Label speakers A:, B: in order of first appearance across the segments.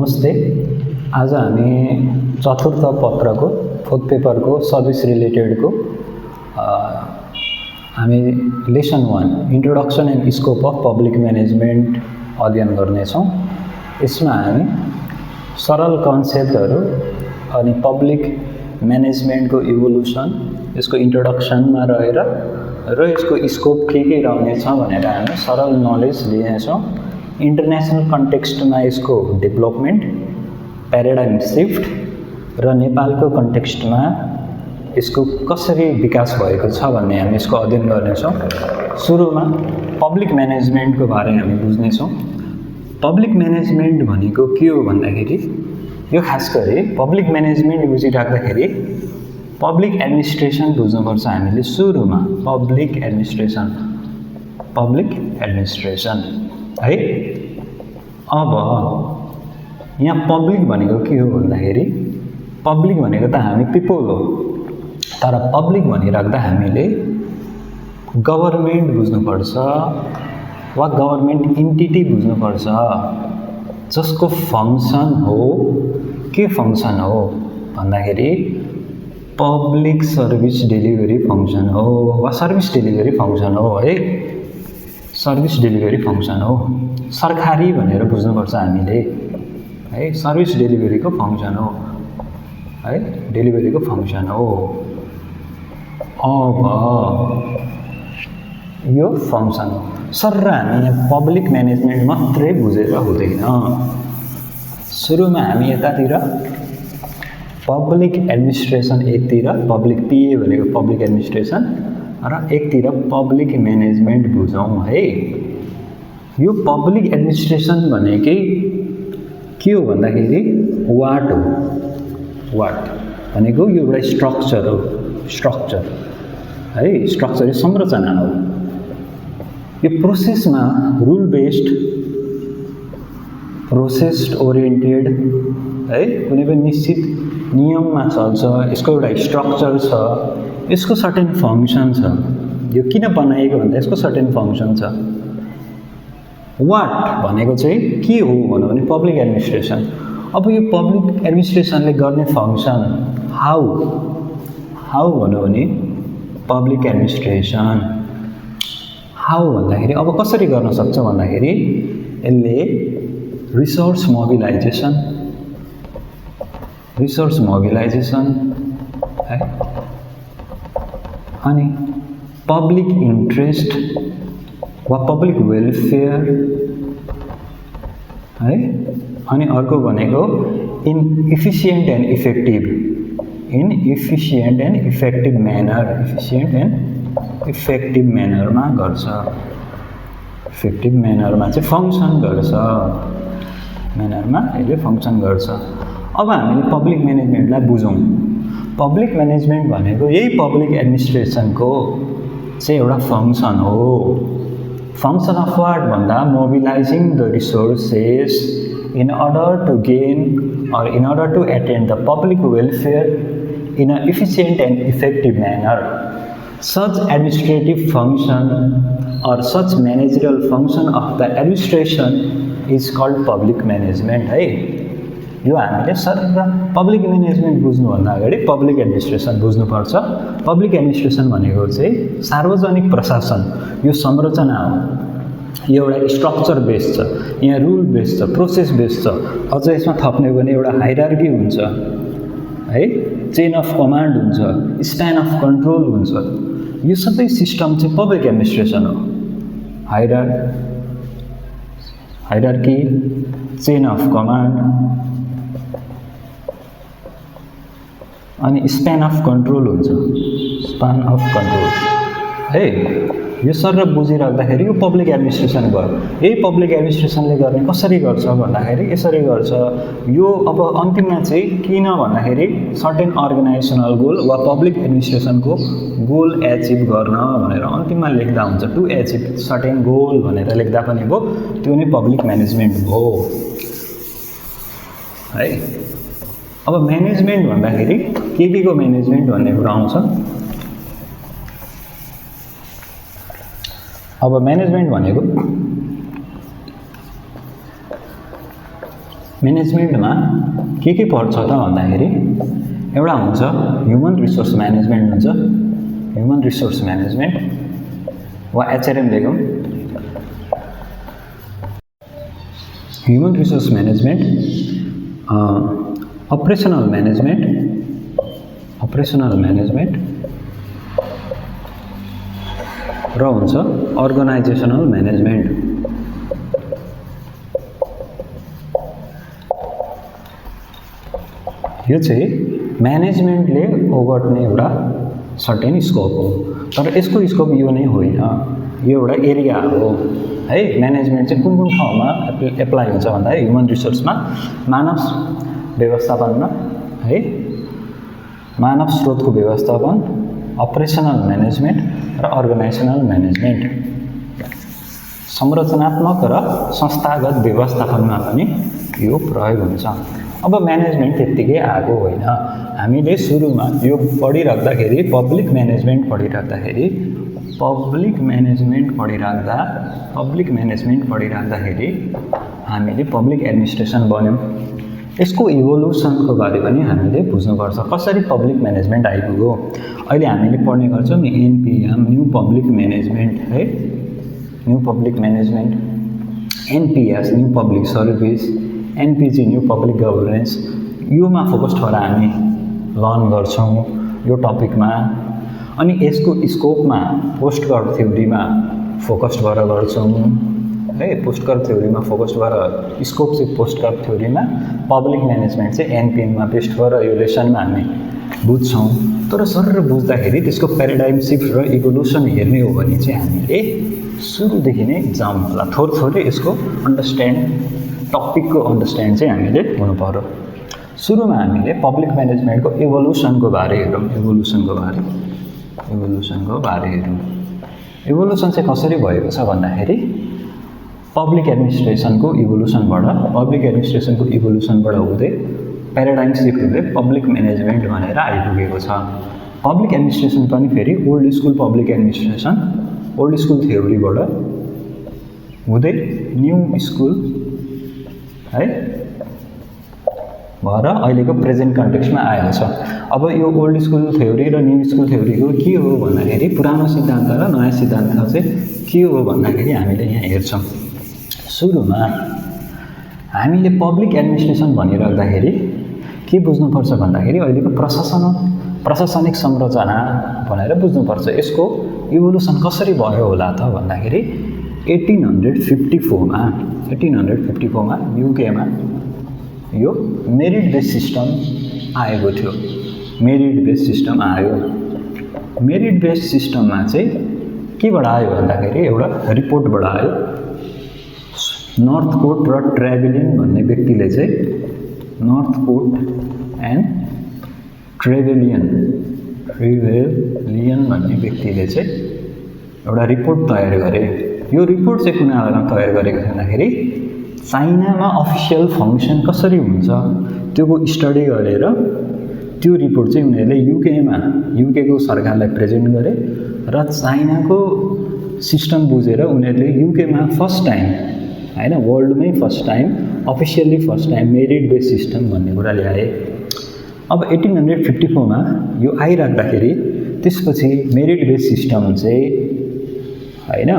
A: नमस्ते। आज हामी चतुर्थ पत्रको फोर्थ पेपरको सर्भिस रिलेटेडको हामी lesson 1 introduction and scope of public management अध्ययन गर्नेछौँ। यसमा हामी सरल कन्सेप्टहरू अनि पब्लिक म्यानेजमेन्टको इभोल्युसन, यसको इन्ट्रोडक्सनमा रहेर र यसको स्कोप के रहनेछ भनेर हामी सरल नलेज लिनेछौँ। इन्टरनेसनल कन्टेक्स्टमा यसको डेभलपमेन्ट, प्याराडाइम सिफ्ट र नेपालको कन्टेक्स्टमा यसको कसरी विकास भएको छ भन्ने हामी यसको अध्ययन गर्नेछौँ। सुरुमा पब्लिक म्यानेजमेन्टको बारे हामी बुझ्नेछौँ। पब्लिक म्यानेजमेन्ट भनेको के हो भन्दाखेरि यो खास गरी पब्लिक म्यानेजमेन्ट बुझिराख्दाखेरि पब्लिक एडमिनिस्ट्रेसन बुझ्नुपर्छ हामीले। सुरुमा पब्लिक एडमिनिस्ट्रेसन है। अब यहाँ पब्लिक भनेको के हो भन्दाखेरि पब्लिक भनेको त हामी पिपल हो, तर पब्लिक भनिराख्दा हामीले गभर्नमेन्ट बुझ्नुपर्छ वा गभर्नमेन्ट इन्टिटी बुझ्नुपर्छ, जसको फङ्सन हो। के फङ्सन हो भन्दाखेरि पब्लिक सर्भिस डेलिभरी फङ्सन हो वा सर्भिस डेलिभरी फङ्सन हो है। सर्भिस डेलिभरी फङ्सन हो, सरकारी भनेर बुझ्नुपर्छ हामीले है। सर्भिस डेलिभरीको फङ्सन हो है, डेलिभरीको फङ्सन हो। अब यो फङ्सन हो सर, हामी यहाँ पब्लिक म्यानेजमेन्ट मात्रै बुझेर हुँदैन। सुरुमा हामी यतातिर पब्लिक एडमिनिस्ट्रेसन एकतिर, पब्लिक पिए भनेको पब्लिक एडमिनिस्ट्रेसन र एकतिर पब्लिक म्यानेजमेन्ट बुझौँ है। यो पब्लिक एडमिनिस्ट्रेसन भनेकै के हो भन्दाखेरि वाट हो। वाट भनेको यो एउटा स्ट्रक्चर हो, स्ट्रक्चर है, स्ट्रक्चर संरचना हो। यो प्रोसेसमा रुल बेस्ड, प्रोसेस ओरिएन्टेड है, कुनै पनि निश्चित नियममा चल्छ। यसको एउटा स्ट्रक्चर छ, यसको सर्टेन फङ्सन छ। यो किन बनाएको भन्दा यसको सर्टेन फङ्सन छ। वाट भनेको चाहिँ के हो भन्नु भने पब्लिक एडमिनिस्ट्रेसन। अब यो पब्लिक एडमिनिस्ट्रेसनले गर्ने फङ्सन हाउ भन्नु भने पब्लिक एडमिनिस्ट्रेसन हाउ भन्दाखेरि अब कसरी गर्न सक्छ भन्दाखेरि यसले रिसोर्स मोबिलाइजेसन है, अनि पब्लिक इन्ट्रेस्ट वा पब्लिक वेलफेयर है, अनि अर्को भनेको इफिसिएन्ट एन्ड इफेक्टिभ म्यानरमा गर्छ। इफेक्टिभ म्यानरमा चाहिँ फङ्सन गर्छ, म्यानरमा यसले फङ्सन गर्छ। अब हामीले पब्लिक म्यानेजमेन्टलाई बुझौँ। पब्लिक म्यानेजमेन्ट भनेको यही पब्लिक एडमिनिस्ट्रेसनको चाहिँ एउटा फङ्सन हो। फङ्सन अफ वाट भन्दा mobilising the resources in order to gain or in order to attain the public welfare in an efficient and effective manner. Such administrative function or such managerial function of the administration is called public management है। यो हामीले sir public management बुझ्नुभन्दा अगाडि public administration बुझ्नुपर्छ। Public administration भनेको चाहिँ सार्वजनिक प्रशासन, यो संरचना हो। यो एउटा स्ट्रक्चर बेस छ, यहाँ रुल बेस छ, प्रोसेस बेस छ। अझ यसमा थप्ने भने एउटा हाइरार्की हुन्छ है, चेन अफ कमान्ड हुन्छ, स्प्यान अफ कन्ट्रोल हुन्छ। यो सबै सिस्टम चाहिँ पब्लिक एडमिनिस्ट्रेसन हो। हाइरार्की, चेन अफ कमान्ड अनि स्प्यान अफ कन्ट्रोल हुन्छ, स्प्यान अफ कन्ट्रोल है। यो सर बुझिराख्दाखेरि यो पब्लिक एडमिनिस्ट्रेसन भयो। यही पब्लिक एडमिनिस्ट्रेसनले गर्ने कसरी गर्छ भन्दाखेरि यसरी गर्छ। यो अब अन्तिममा चाहिँ किन भन्दाखेरि सर्टेन अर्गनाइजेसनल गोल वा पब्लिक एडमिनिस्ट्रेसनको गोल एचिभ गर्न भनेर अन्तिममा लेख्दा हुन्छ। टु एचिभ सर्टेन गोल भनेर लेख्दा पनि भयो, त्यो नै पब्लिक म्यानेजमेन्ट हो है। अब म्यानेजमेन्ट भन्दाखेरि के को म्यानेजमेन्ट भन्ने कुरा आउँछ। अब म्यानेजमेन्ट भनेको म्यानेजमेन्टमा के पर्छ त भन्दाखेरि एउटा हुन्छ ह्युमन रिसोर्स म्यानेजमेन्ट हुन्छ, ह्युमन रिसोर्स म्यानेजमेन्ट वा एचआरएम लेखौँ। Human resource management, operational management र हुन्छ अर्गनाइजेसनल म्यानेजमेन्ट। यो चाहिँ म्यानेजमेन्टले ओगट्ने एउटा सर्टेन स्कोप हो, तर यसको स्कोप यो नै होइन, यो एउटा एरिया हो है। म्यानेजमेन्ट चाहिँ कुन ठाउँमा एप्लाई हुन्छ भन्दा ह्युमन रिसोर्समा, मानव व्यवस्थापनमा है, मानव स्रोतको व्यवस्थापन, अपरेसनल म्यानेजमेन्ट र अर्गनाइजेसनल म्यानेजमेन्ट, संरचनात्मक र संस्थागत व्यवस्थापनमा पनि यो प्रयोग हुन्छ। अब म्यानेजमेन्ट त्यत्तिकै आएको होइन, हामीले सुरुमा यो पढिराख्दाखेरि पब्लिक म्यानेजमेन्ट पढिराख्दाखेरि हामीले पब्लिक एडमिनिस्ट्रेसन बन्यौँ। यसको इभोल्युसनको बारे पनि हामीले बुझ्नुपर्छ, कसरी पब्लिक म्यानेजमेन्ट आइपुग्यो। अहिले हामीले पढ्ने गर्छौँ नि एनपिएम, न्यू पब्लिक म्यानेजमेन्ट है, new public management, NPS new public service, NPG new public governance, योमा फोकस भएर हामी लर्न गर्छौँ यो टपिकमा। अनि यसको स्कोपमा पोस्टकर्भ थ्योरीमा फोकस भएर गर्छौँ है, पोस्टकर्भ थ्योरीमा फोकस भएर स्कोप चाहिँ पोस्टकर्भ थ्योरीमा, पब्लिक म्यानेजमेन्ट चाहिँ एनपिएममा बेस्ट भएर यो लेसनमा हामी बुझ्छौँ। तर सर बुझ्दाखेरि त्यसको प्याराडाइम सिफ्ट र इभोल्युसन हेर्ने हो भने चाहिँ हामीले सुरुदेखि नै जाउँ होला, थोरै यसको टपिकको अन्डरस्ट्यान्ड चाहिँ हामीले हुनु पर्यो। सुरुमा हामीले पब्लिक म्यानेजमेन्टको इभोल्युसनको बारे हेरौँ। इभोल्युसन चाहिँ कसरी भएको छ भन्दाखेरि पब्लिक एडमिनिस्ट्रेसनको इभोल्युसनबाट हुँदै प्याराडाइम सिफ्ट हुँदै पब्लिक म्यानेजमेन्ट भनेर आइपुगेको छ। पब्लिक एडमिनिस्ट्रेसन पनि फेरि old school public administration, old school थ्योरीबाट हुँदै न्यू स्कुल है भएर अहिलेको प्रेजेन्ट कन्टेक्स्टमा आएको छ। अब यो ओल्ड स्कुल थ्योरी र न्यू स्कुल थ्योरीको के हो भन्दाखेरि पुरानो सिद्धान्त र नयाँ सिद्धान्त चाहिँ के हो भन्दाखेरि हामीले यहाँ हेर्छौँ। सुरुमा हामीले पब्लिक एडमिनिस्ट्रेसन भनिराख्दाखेरि के बुझ्नुपर्छ भन्दाखेरि अहिलेको प्रशासनिक संरचना भनेर बुझ्नुपर्छ। यसको इभोल्युसन कसरी भयो होला त भन्दाखेरि 1854 मा युकेमा यो मेरिट बेस सिस्टम आएको थियो। मेरिट बेस सिस्टममा चाहिँ केबाट आयो भन्दाखेरि एउटा रिपोर्टबाट आयो। नर्थकोट र ट्रेभेलियन भन्ने व्यक्तिले चाहिँ एउटा रिपोर्ट तयार गरे। यो रिपोर्ट चाहिँ कुन आधारमा तयार गरेको छ भन्दाखेरि चाइनामा अफिसियल फङ्सन कसरी हुन्छ त्योको स्टडी गरेर त्यो रिपोर्ट चाहिँ उनीहरूले युकेको सरकारलाई प्रेजेन्ट गरे र चाइनाको सिस्टम बुझेर उनीहरूले युकेमा फर्स्ट टाइम हैन, वर्ल्डमै first time, officially first time merit base system भन्ने कुरा ल्याए। अब 1854 मा यो आइराख्दाखेरि त्यसपछि मेरिट बेस सिस्टम चाहिँ हैन,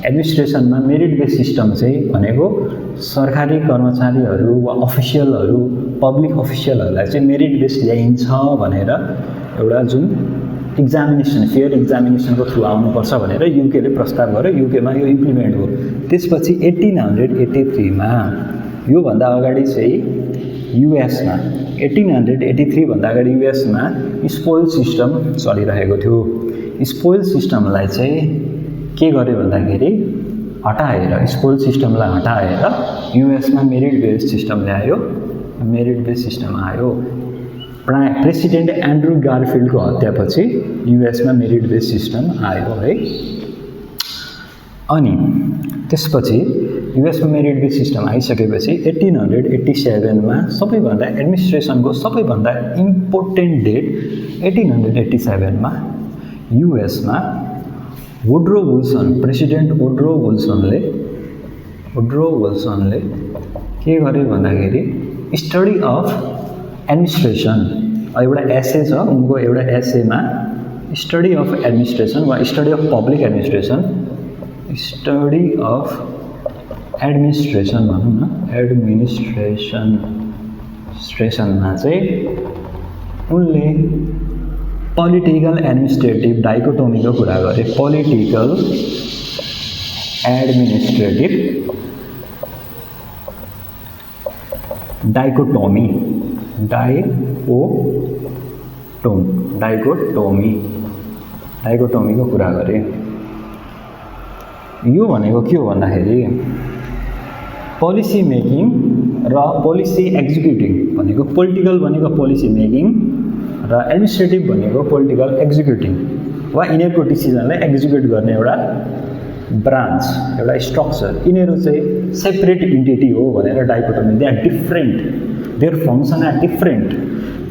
A: एडमिनिस्ट्रेसनमा मेरिट बेस सिस्टम चाहिँ भनेको सरकारी कर्मचारीहरू वा अफिसियलहरू, पब्लिक अफिसियलहरूलाई चाहिँ मेरिट बेस ल्याइन्छ भनेर एउटा जुन एक्जामिनेसन, फेयर एक्जामिनेसनको थ्रु आउनुपर्छ भनेर युकेले प्रस्ताव गर्यो। युकेमा यो इम्प्लिमेन्ट हो। त्यसपछि 1883 मा, योभन्दा अगाडि चाहिँ युएसमा 1883 भन्दा अगाडि युएसमा स्पोइल सिस्टम चलिरहेको थियो। स्पोइल सिस्टमलाई चाहिँ के गर्यो भन्दाखेरि हटाएर, स्पोइल सिस्टमलाई हटाएर युएसमा मेरिट बेस सिस्टम ल्यायो। मेरिट बेस सिस्टम आयो। प्रेसिडेन्ट एन्ड्रु गारफिल्डको हत्यापछि युएसमा मेरिट बेस सिस्टम आयो है। अनि त्यसपछि युएसमा मेरिट बेस सिस्टम आइसकेपछि 1887 मा सबैभन्दा एडमिनिस्ट्रेसनको सबैभन्दा इम्पोर्टेन्ट डेट 1887 मा युएसमा प्रेसिडेन्ट वुड्रो विल्सनले के गरे भन्दाखेरि स्टडी अफ एडमिनिस्ट्रेसन एउटा एसे छ उनको एउटा एसेमा स्टडी अफ एडमिनिस्ट्रेसन वा study of public administration study of administration भनौँ न एडमिनिस्ट्रेसनमा चाहिँ उनले पोलिटिकल एडमिनिस्ट्रेटिभ डाइकोटोमीको कुरा गरे पोलिटिकल एडमिनिस्ट्रेटिभ डाइकोटोमीको कुरा गरे यो भनेको के हो भन्दाखेरि पोलिसी मेकिङ र पोलिसी एक्जिक्युटिङ भनेको पोलिटिकल भनेको पोलिसी मेकिङ र एडमिनिस्ट्रेटिभ भनेको पोलिटिकल एक्जिक्युटिङ वा यिनीहरूको डिसिजनलाई एक्जिक्युट गर्ने एउटा ब्रान्च एउटा स्ट्रक्चर यिनीहरू चाहिँ सेपरेट इन्टिटी हो भनेर dichotomy they are different their function are different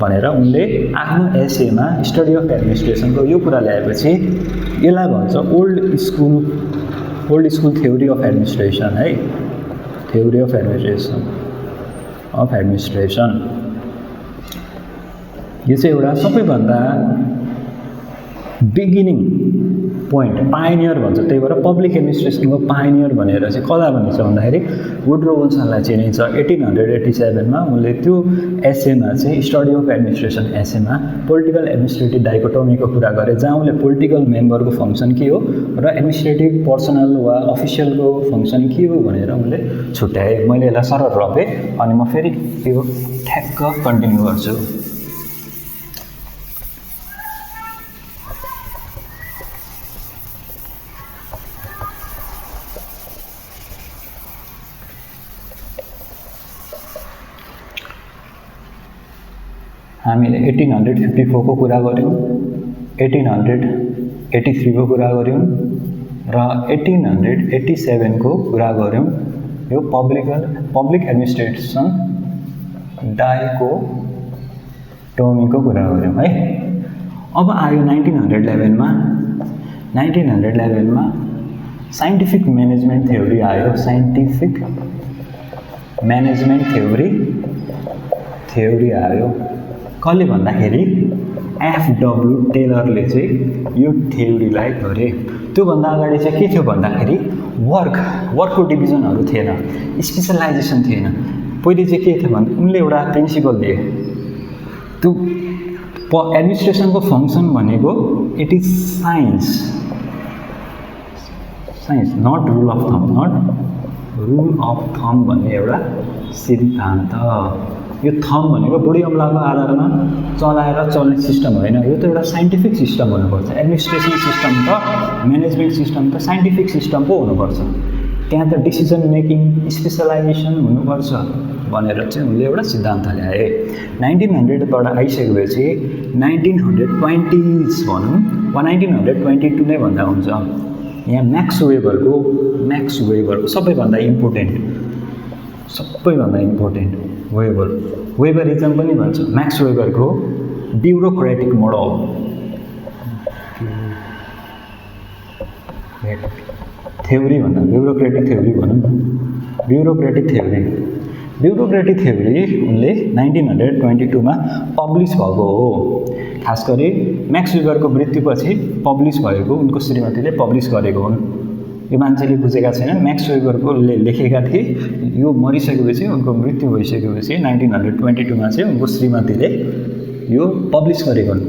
A: भनेर उनले आफ्नो एसेमा स्टडी अफ एडमिनिस्ट्रेसनको यो कुरा ल्याएपछि यसलाई भन्छ old school theory of administration है थ्योरी अफ एडमिनिस्ट्रेसन यो चाहिँ एउटा सबैभन्दा बिगिनिङ पोइन्ट पाइनियर भन्छ त्यही भएर पब्लिक एडमिनिस्ट्रेसनको पाइनियर भनेर चाहिँ कसलाई भनिन्छ भन्दाखेरि वुड्रो विल्सनलाई चिनिन्छ 1887 मा उनले त्यो एसेमा चाहिँ स्टडी अफ एडमिनिस्ट्रेसन एसेमा पोलिटिकल एडमिनिस्ट्रेटिभ डाइकोटोमीको कुरा गरे जहाँ उनले पोलिटिकल मेम्बरको फङ्सन के हो र एडमिनिस्ट्रेटिभ पर्सनल वा अफिसियलको फङ्सन के हो भनेर उनले छुट्याए मैले यसलाई सरल रोपेँ अनि म फेरि यो ठ्याक्क कन्टिन्यू गर्छु हामीले 1854 को कुरा गऱ्यौँ 1883 को कुरा गऱ्यौँ र 1887 को कुरा गऱ्यौँ यो पब्लिक एडमिनिस्ट्रेसन डाइकोटोमीको कुरा गऱ्यौँ है अब आयो 1911 मा साइन्टिफिक म्यानेजमेन्ट थ्योरी आयो साइन्टिफिक म्यानेजमेन्ट थ्योरी आयो कसले भन्दाखेरि एफडब्ल्यू टेलरले चाहिँ यो थ्योरीलाई गरे त्योभन्दा अगाडि चाहिँ के थियो भन्दाखेरि वर्कको डिभिजनहरू थिएन स्पेसलाइजेसन थिएन पहिले चाहिँ के थियो भने उनले एउटा प्रिन्सिपल दिए त्यो एडमिनिस्ट्रेसनको फङ्सन भनेको it is science not rule of thumb भन्ने एउटा सिद्धान्त यो थम भनेको बुढी अम्लाको आधारमा चलाएर चल्ने सिस्टम होइन यो त एउटा साइन्टिफिक सिस्टम हुनुपर्छ एडमिनिस्ट्रेसन सिस्टम त म्यानेजमेन्ट सिस्टम त साइन्टिफिक सिस्टम पो हुनुपर्छ त्यहाँ त डिसिजन मेकिङ स्पेसलाइजेसन हुनुपर्छ भनेर चाहिँ उनले एउटा सिद्धान्त ल्याए 1900बाट आइसकेपछि 1920s भनौँ वा 1922 नै भन्दा हुन्छ यहाँ म्याक्स वेबरको सबैभन्दा इम्पोर्टेन्ट वेबरिजम पनि भन्छ म्याक्स वेबरको ब्युरोक्रेटिक मोडल थ्योरी भन्दा ब्युरोक्रेटिक थ्योरी भनौँ न ब्युरोक्रेटिक थ्योरी उनले 1922 मा पब्लिस भएको हो खास गरी म्याक्स वेबरको मृत्युपछि पब्लिस भएको उनको श्रीमतीले पब्लिस गरेको हुन् यो मान्छेले बुझेका छैनन् म्याक्स वेबरको लेखेका थिए यो मरिसकेपछि उनको मृत्यु भइसकेपछि 1922 मा चाहिँ उनको श्रीमतीले यो पब्लिस गरेको हुन्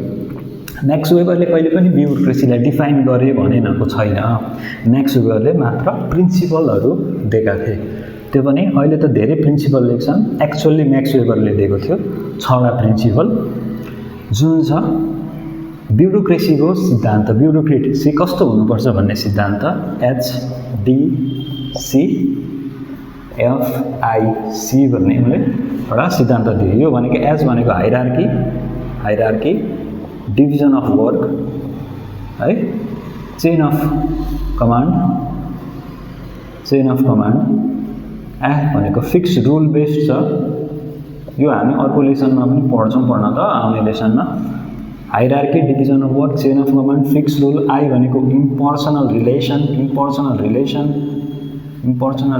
A: म्याक्स वेबरले कहिले पनि ब्युरोक्रेसीलाई डिफाइन गरे भनेको छैन म्याक्स वेबरले मात्र प्रिन्सिपलहरू दिएका थिए त्यो पनि अहिले त धेरै प्रिन्सिपल लेख्छन् एक्चुअली म्याक्स वेबरले दिएको थियो 6वटा प्रिन्सिपल जुन छ ब्युरोक्रेसीको सिद्धान्त ब्युरोक्रेसी कस्तो हुनुपर्छ भन्ने सिद्धान्त HDCFIC भन्ने उनले एउटा सिद्धान्त दिए यो भनेको एच भनेको हायरार्की डिभिजन अफ वर्क है चेन अफ कमान्ड एफ भनेको फिक्स रुल बेस्ड छ यो हामी अर्को लेसनमा पनि पढ्छौँ पढ्न त आउने लेसनमा hierarchy division of work chain of command fix rule I भनेको इम्पर्सनल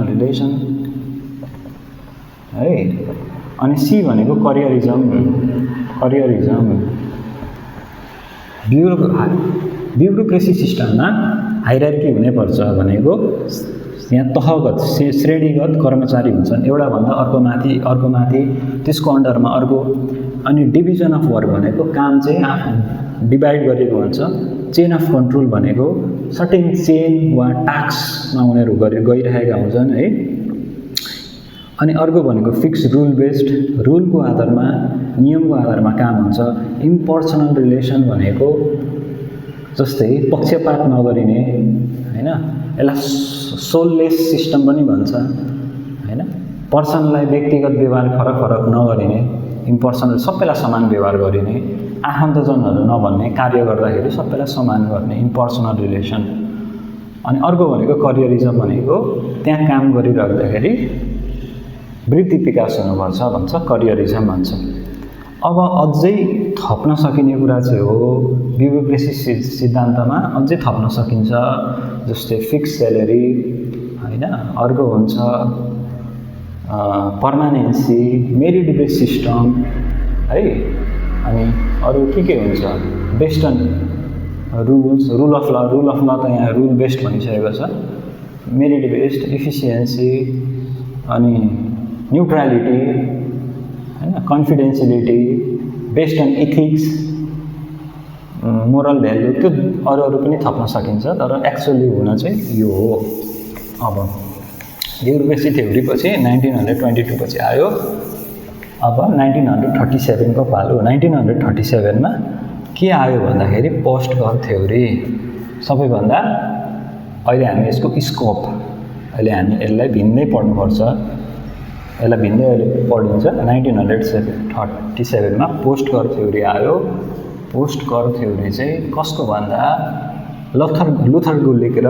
A: रिलेसन है। अनि सी भनेको करियरिजम ब्युरोक्रेसी सिस्टममा हाइरार्की हुनैपर्छ भनेको यहाँ तहगत श्रेणीगत कर्मचारी हुन्छन्, एउटा भन्दा अर्को माथि त्यसको अन्डरमा अर्को। अनि डिभिजन अफ वर्क भनेको काम चाहिँ डिभाइड गरिएको हुन्छ। चेन अफ कन्ट्रोल भनेको सर्टेन चेन वा टास्कमा उनीहरू गइरहेका हुन्छन् है। अनि अर्को भनेको फिक्स रुल बेस्ड, रुलको आधारमा नियमको आधारमा काम हुन्छ। इम्पर्सनल रिलेसन भनेको जस्तै पक्षपात नगरिने हैन, यसलाई सोललेस सिस्टम पनि भन्छ हैन। पर्सनलाई व्यक्तिगत व्यवहार फरक नगरिने, इम्पर्सनल सबैलाई समान व्यवहार गरिने, आफन्तजनहरू नभन्ने, कार्य गर्दाखेरि सबैलाई समान गर्ने, इम्पर्सनल रिलेसन। अनि अर्को भनेको करियरिजम भनेको त्यहाँ काम गरिराख्दाखेरि वृद्धि विकास हुनुपर्छ भन्छ, करियरिजम भन्छ। अब अझै थप्न सकिने कुरा चाहिँ हो ब्युरोक्रेसी सिद्धान्तमा अझै थप्न सकिन्छ, जस्तै फिक्स स्यालेरी हैन। अर्को हुन्छ पर्मानेन्सी, मेरिट बेस्ड सिस्टम है। अनि अरू के हुन्छ वेस्टर्न रुल्स, रुल अफ ल त यहाँ रुल बेस्ड भनिसकेको छ, मेरिट बेस्ड, इफिसियन्सी, अनि न्युट्रालिटी हैन, confidentiality, based on ethics, moral value, त्यो अरू पनि थप्न सकिन्छ। तर एक्चुअली हुन चाहिँ यो हो। अब ब्युरोक्रेसी थ्योरी पछि 1922 पछि आयो। अब 1937 को पालो। 1937 मा के आयो भन्दाखेरि पोस्ट कर थ्योरी। सबैभन्दा अहिले हामी यसको स्कोप, अहिले हामी यसलाई भिन्दै पढ्नुपर्छ, यसलाई भिन्दै अहिले पढिन्छ। 1937 मा पोस्ट कर थ्योरी आयो। पोस्ट कर थ्योरी चाहिँ कसको भन्दा लुथर गुलिक र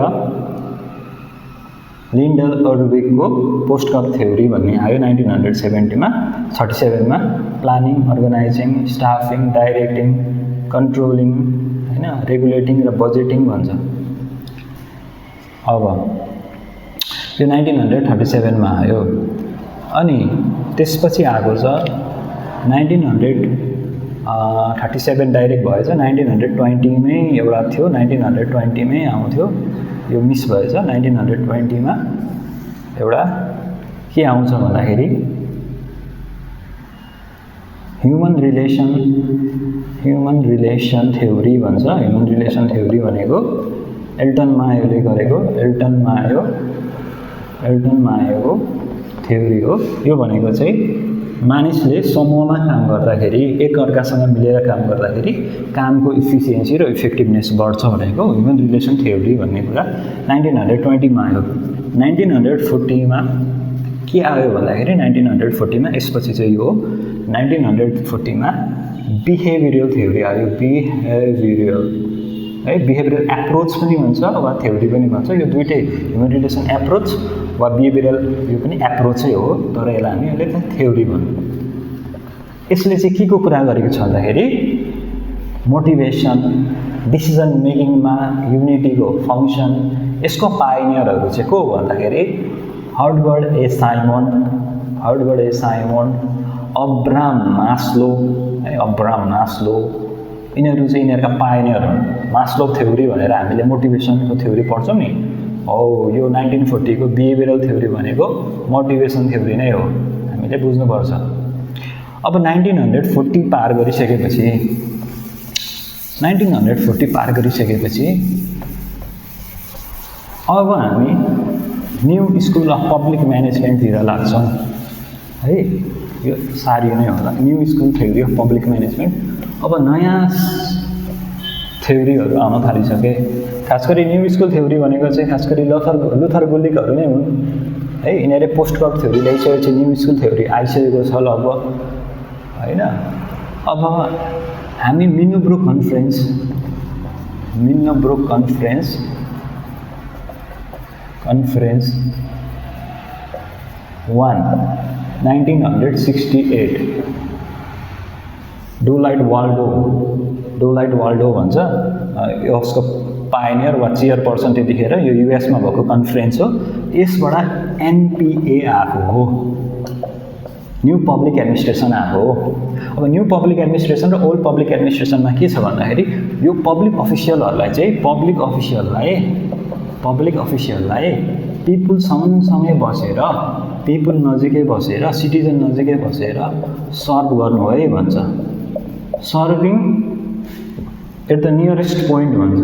A: लिन्डल अर्विकको पोस्ट कर थ्योरी भन्ने आयो 1937 मा। 37 मा planning, organising, staffing, directing, controlling हैन, रेगुलेटिङ र बजेटिङ भन्छ। अब यो 1937 मा आयो। अनि त्यसपछि आएको छ 1937 डाइरेक्ट भएछ। 1920 मै एउटा थियो, 1920 मै आउँथ्यो, यो मिस भएछ। 1920 मा एउटा के आउँछ भन्दाखेरि ह्युमन रिलेसन थ्योरी भन्छ। ह्युमन रिलेसन थ्योरी भनेको एल्टन मायोले गरेको, एल्टन मायोको थ्योरी हो। यो भनेको चाहिँ मानिसले समूहमा काम गर्दाखेरि, एकअर्कासँग मिलेर काम गर्दाखेरि कामको इफिसियन्सी र इफेक्टिभनेस बढ्छ भनेको ह्युमन रिलेसन थ्योरी भन्ने कुरा 1920 मा आयो। 1940 मा के आयो भन्दाखेरि 1940 मा यसपछि चाहिँ यो 1940 मा बिहेभियरल थ्योरी आयो। बिहेभियरल एप्रोच पनि भन्छ वा थ्योरी पनि भन्छ। यो दुईटै ह्युमन रिलेसन एप्रोच वा बिहेभियरल यो पनि एप्रोचै हो, तर यसलाई हामी अहिले थ्योरी भन्छौँ। यसले चाहिँ के को कुरा गरेको छ भन्दाखेरि मोटिभेसन, डिसिजन मेकिङमा युनिटीको फङ्सन, यसको पाइनियरहरू चाहिँ को भन्दाखेरि Herbert A Simon, Abraham Maslow, यिनीहरू चाहिँ यिनीहरूका पाइनियर हुन्। मास्लो थ्योरी भनेर हामीले मोटिभेसनको थ्योरी पढ्छौँ नि, हो यो 1940 को बिहेभियरल थ्योरी भनेको मोटिभेसन थ्योरी नै हो, हामीले बुझ्नुपर्छ। अब 1940 पार गरिसकेपछि 1940 अब हामी न्यू स्कुल अफ पब्लिक म्यानेजमेन्टतिर लाग्छौँ है। यो सारी नै होला, new school theory of public management. अब नयाँ थ्योरीहरू आउन थालिसके। खास गरी न्यू स्कुल थ्योरी भनेको चाहिँ खास गरी लुथर गुलिकहरू नै हुन् है। यिनीहरूले पोस्ट कर थ्योरी ल्याइसकेपछि न्यू स्कुल थ्योरी आइसकेको छ लगभग हैन। अब हामी मिल्नब्रुक कन्फरेन्स 1 1968 डोलाइट वाल्डो भन्छ, यसको पाइनियर वा चेयरपर्सन त्यतिखेर यो युएसमा भएको कन्फरेन्स हो। यसबाट एनपिए आएको हो। न्यू पब्लिक एडमिनिस्ट्रेसन आएको हो। अब न्यू पब्लिक एडमिनिस्ट्रेसन र ओल्ड पब्लिक एडमिनिस्ट्रेसनमा के छ भन्दाखेरि यो पब्लिक अफिसियलहरूलाई चाहिँ पब्लिक अफिसियललाई पिपुल सँगसँगै बसेर पिपुल नजिकै बसेर सिटिजन नजिकै बसेर सर्भ गर्नु है भन्छ। Serving at the nearest point भन्छ,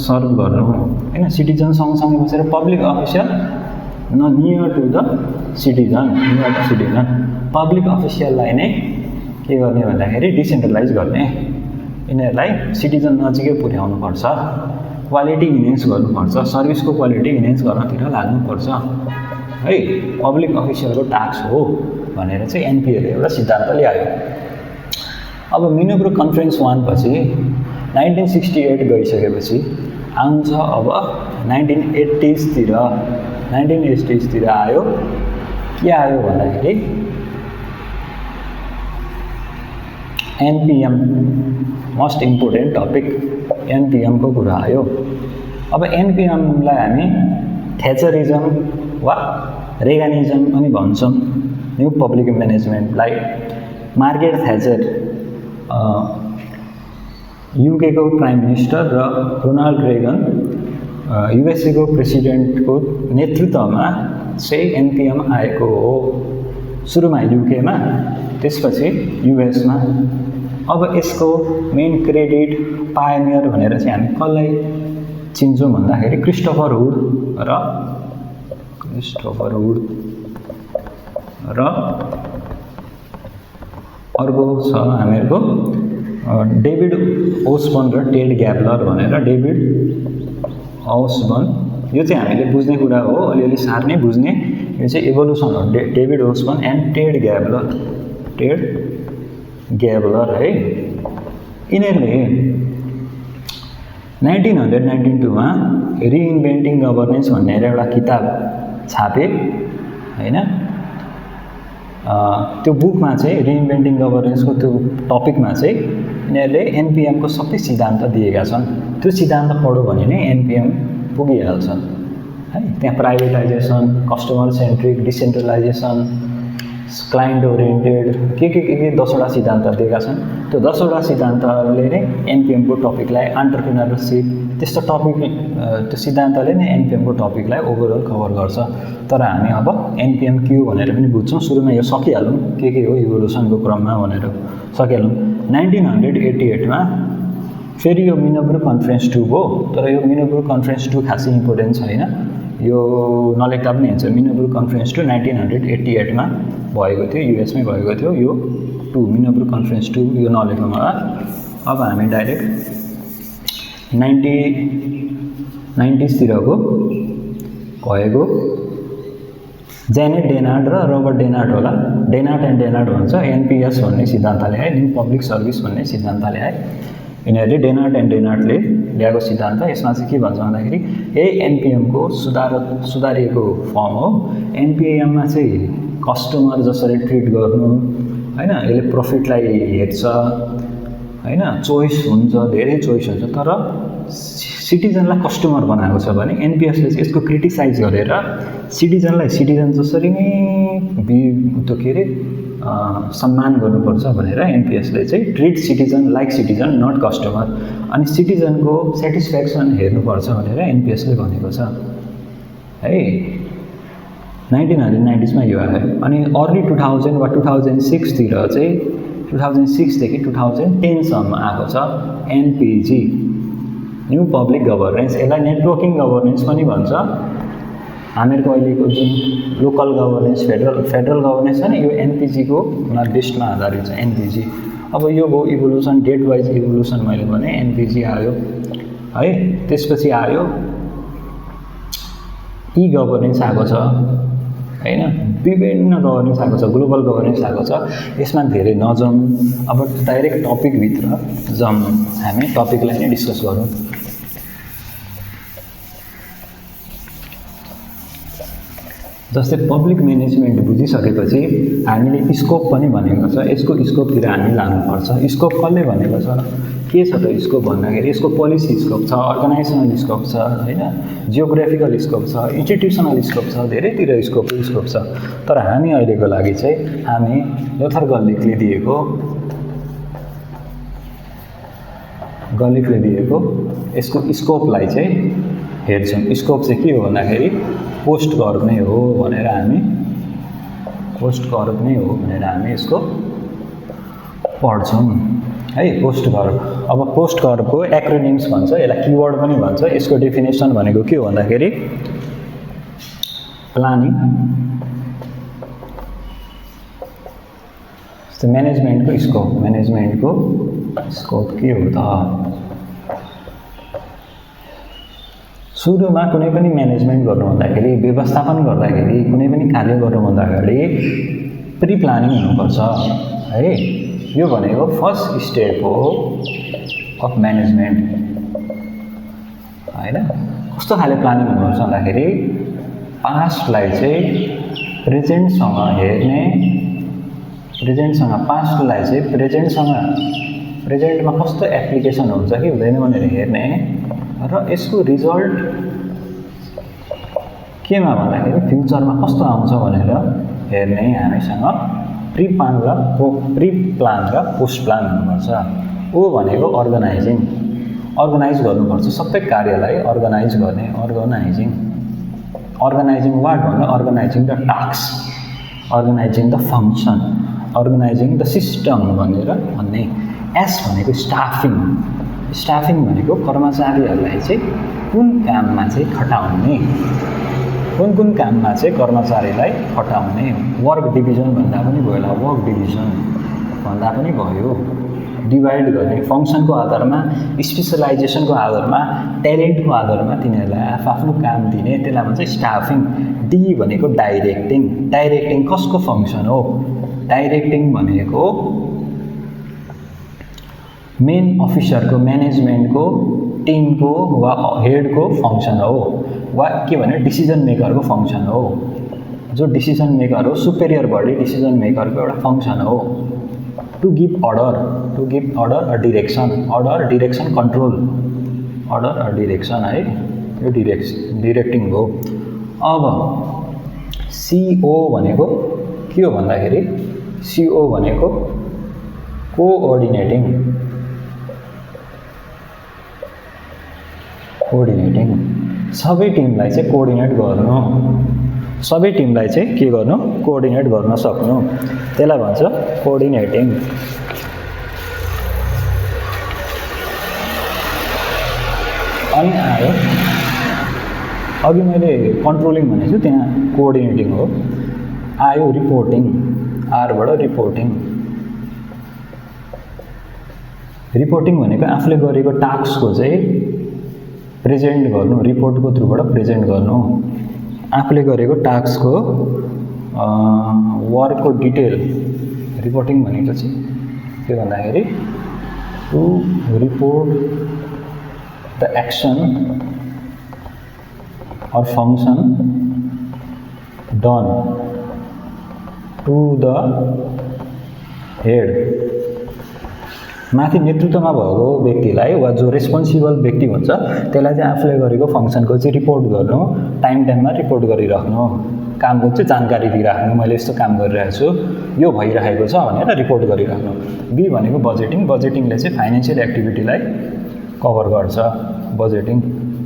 A: सर्भ गर्नु होइन। सिटिजन सँगसँगै बसेर public official near to the citizen public अफिसियललाई नै के गर्ने भन्दाखेरि डिसेन्ट्रलाइज गर्ने, यिनीहरूलाई सिटिजन नजिकै पुर्याउनुपर्छ, क्वालिटी इन्हेन्स गर्नुपर्छ, सर्भिसको क्वालिटी इन्हेन्स गर्नतिर लाग्नुपर्छ है, पब्लिक अफिसियलको टास्क हो भनेर चाहिँ एनपिएले एउटा सिद्धान्त ल्यायो। अब मिनोब्रुक कन्फरेन्स 1 पछि 1968 गइसकेपछि आउँछ अब 1980s तिर आयो। के आयो भन्दाखेरि एनपिएम, मोस्ट इम्पोर्टेन्ट टपिक एनपिएमको कुरा आयो। अब एनपिएमलाई हामी थ्याचरिजम वा रेगानिजम पनि भन्छौँ। न्यू पब्लिक म्यानेजमेन्टलाई मार्गरेट थ्याचर युकेको प्राइम मिनिस्टर र रोनाल्ड रेगन युएसएको प्रेसिडेन्टको नेतृत्वमा चाहिँ एनपिएम आएको हो। सुरुमा युकेमा, त्यसपछि युएसमा। अब यसको मेन क्रेडिट पायोनियर भनेर चाहिँ हामी कसलाई चिन्छौँ भन्दाखेरि क्रिस्टोफर हुड र अर्को छ हामीहरूको डेभिड ओसबर्न र टेड ग्याब्लर भनेर। डेभिड ओसबर्न यो चाहिँ हामीले बुझ्ने कुरा हो, अलिअलि सार नै बुझ्ने, यो चाहिँ इभोल्युसन हो। डेभिड ओसबर्न एन्ड टेड ग्याब्लर है। यिनीहरूले 1992 मा रिइन्भेन्टिङ गभर्नेन्स भनेर एउटा किताब छापे होइन। त्यो बुकमा चाहिँ रिइन्भेन्टिङ गभर्नेन्सको त्यो टपिकमा चाहिँ यिनीहरूले एनपिएमको सबै सिद्धान्त दिएका छन्। त्यो सिद्धान्त पढ्यो भने नै एनपिएम पुगिहाल्छ है। त्यहाँ privatisation, customer centric, decentralisation, client oriented के 10वटा सिद्धान्त दिएका छन्। त्यो 10वटा सिद्धान्तले नै एनपिएमको टपिकलाई, एन्टरप्रेन्योरसिप त्यस्तो टपिक, त्यो सिद्धान्तले नै एनपिएमको टपिकलाई ओभरअल कभर गर्छ। तर हामी अब एनपिएम के हो भनेर पनि बुझ्छौँ। सुरुमा यो सकिहालौँ के हो इभोल्युसनको क्रममा भनेर सकिहालौँ। 1988 मा फेरि यो मिनोब्रुक कन्फरेन्स 2 हो। तर यो मिनोब्रुक कन्फरेन्स 2 खासै इम्पोर्टेन्ट छैन, यो नलेख्दा पनि हुन्छ। मिनोब्रुक कन्फरेन्स 2 1988 मा भएको थियो, युएसमै भएको थियो। यो 2 मिनोब्रुक कन्फरेन्स 2 यो नलेख्नु होला। अब हामी डाइरेक्ट 90s तिरको भएको जेनेट डेनार्ड र रबर्ट डेनार्ड होला। डेनार्ड एन्ड डेनार्ड भन्छ। एनपिएस भन्ने सिद्धान्त ल्याए, न्यू पब्लिक सर्भिस भन्ने सिद्धान्त ल्याए यिनीहरूले। डेनार्ड एन्ड डेनार्डले ल्याएको सिद्धान्त यसमा चाहिँ के भन्छ भन्दाखेरि एनपिएमको सुधारिएको फर्म हो। एनपिएममा चाहिँ कस्टमर जसरी ट्रिट गर्नु होइन, यसले प्रफिटलाई हेर्छ होइन, चोइस हुन्छ, धेरै चोइस हुन्छ। तर सिटिजनलाई कस्टमर बनाएको छ भने एनपिएसले चाहिँ यसको क्रिटिसाइज गरेर सिटिजन जसरी नै त्यो के अरे सम्मान गर्नुपर्छ भनेर एनपिएसले चाहिँ treat citizen like citizen not customer, अनि सिटिजनको सेटिस्फ्याक्सन हेर्नुपर्छ भनेर एनपिएसले भनेको छ है। 1990s मा यो आयो। अनि अर्ली 2000 वा 2006 तिर चाहिँ 2006 देखि 2010 सम्म आएको छ एनपिजी, न्यू पब्लिक गभर्नेन्स। यसलाई नेटवर्किङ गभर्नेन्स पनि भन्छ। हामीहरूको अहिलेको जुन लोकल गभर्नेन्स, फेडरल गभर्नेन्स छ नि, यो एनपिजीको बेस्टमा आधारित छ एनपिजी। अब यो भयो इभोल्युसन, डेट वाइज इभोल्युसन मैले भने एनपिजी आयो है। त्यसपछि आयो ई गभर्नेन्स आएको छ होइन, विभिन्न गभर्नेन्स आएको छ, ग्लोबल गभर्नेन्स आएको छ। यसमा धेरै नजाउँ, अब डाइरेक्ट टपिकभित्र जाउँ, हामी टपिकलाई नै डिस्कस गरौँ। जस्तै पब्लिक म्यानेजमेन्ट बुझिसकेपछि हामीले स्कोप पनि भनेको छ, यसको स्कोपतिर हामी लानुपर्छ। स्कोप कसले भनेको छ, के छ त स्कोप भन्दाखेरि यसको पोलिसी स्कोप छ, अर्गनाइजेसनल स्कोप छ, होइन, जियोग्राफिकल स्कोप छ, इन्स्टिट्युसनल स्कोप छ, धेरैतिर स्कोप छ। तर हामी अहिलेको लागि चाहिँ हामी लोथर गल्लिकले दिएको यसको स्कोपलाई चाहिँ हेर्छौँ। स्कोप चाहिँ के हो भन्दाखेरि पोस्ट कर्भ नै हो भनेर हामी यसको पढ्छौँ है। पोस्ट कर्भ, अब पोस्ट कर्भको एक्रोनिम्स भन्छ, यसलाई किवर्ड पनि भन्छ। यसको डेफिनेसन भनेको के हो भन्दाखेरि प्लानिङ, म्यानेजमेन्टको स्कोप के हो त? सुरुमा कुनै पनि म्यानेजमेन्ट गर्नुभन्दाखेरि, व्यवस्थापन गर्दाखेरि, कुनै पनि कार्य गर्नुभन्दा अगाडि प्री प्लानिङ हुनुपर्छ है। यो भनेको फर्स्ट स्टेप हो अफ म्यानेजमेन्ट होइन। कस्तो खाले प्लानिङ हुनुपर्छ भन्दाखेरि पास्टलाई चाहिँ प्रेजेन्टसँग हेर्ने, पास्टलाई चाहिँ प्रेजेन्टमा कस्तो एप्लिकेसन हुन्छ कि हुँदैन भनेर हेर्ने, र यसको रिजल्ट केमा भन्दाखेरि फ्युचरमा कस्तो आउँछ भनेर हेर्ने हामीसँग प्री प्लान र पोस्ट प्लान हुनुपर्छ। ओ भनेको अर्गनाइज गर्नुपर्छ, सबै कार्यलाई अर्गनाइज गर्ने, अर्गनाइजिङ वाट भन्दा organising the task, organising the function, organising the system भन्ने। एस भनेको स्टाफिङ भनेको कर्मचारीहरूलाई चाहिँ कुन काममा चाहिँ खटाउने, कुन काममा चाहिँ कर्मचारीलाई खटाउने। वर्क डिभिजन भन्दा पनि भयो, डिभाइड गर्ने, फङ्सनको आधारमा, स्पेसलाइजेसनको आधारमा, ट्यालेन्टको आधारमा तिनीहरूलाई आफ्नो काम दिने, त्यसलाई भन्छ स्टाफिङ। डी भनेको डाइरेक्टिङ कसको फङ्सन हो? डाइरेक्टिङ भनेको मेन अफिसरको, म्यानेजमेन्टको, टिमको वा हेडको फङ्सन हो, वा के भने डिसिजन मेकरको फङ्सन हो। जो डिसिजन मेकर हो, सुपेरियर बडी डिसिजन मेकरको एउटा फङ्सन हो। To give order or direction, direction control, है, यो डिरेक्टिङ हो। अब सिओ भनेको के हो भन्दाखेरि सिओ भनेको कोअर्डिनेटिङ, सबै टिमलाई चाहिँ कोअर्डिनेट गर्नु, कोअर्डिनेट गर्न सक्नु, त्यसलाई भन्छ कोअर्डिनेटिङ। अनि आयो, अघि मैले कन्ट्रोलिङ भनेको छु, त्यहाँ कोअर्डिनेटिङ हो। आयो रिपोर्टिङ, आरबाट रिपोर्टिङ भनेको आफूले गरेको टास्कको चाहिँ प्रेजेन्ट गर्नु, रिपोर्टको थ्रुबाट प्रेजेन्ट गर्नु, आफूले गरेको टास्कको वर्कको डिटेल। रिपोर्टिङ भनेको चाहिँ के भन्दाखेरि to report the action or function done to the head, माथि नेतृत्वमा भएको व्यक्तिलाई वा जो रेस्पोन्सिबल व्यक्ति हुन्छ त्यसलाई चाहिँ आफूले गरेको फङ्सनको चाहिँ रिपोर्ट गर्नु, टाइममा रिपोर्ट गरिराख्नु, कामको चाहिँ जानकारी दिइराख्नु, मैले यस्तो काम गरिरहेको छु, यो भइरहेको छ भनेर रिपोर्ट गरिराख्नु। बी भनेको बजेटिङले चाहिँ फाइनेन्सियल एक्टिभिटीलाई कभर गर्छ, बजेटिङ।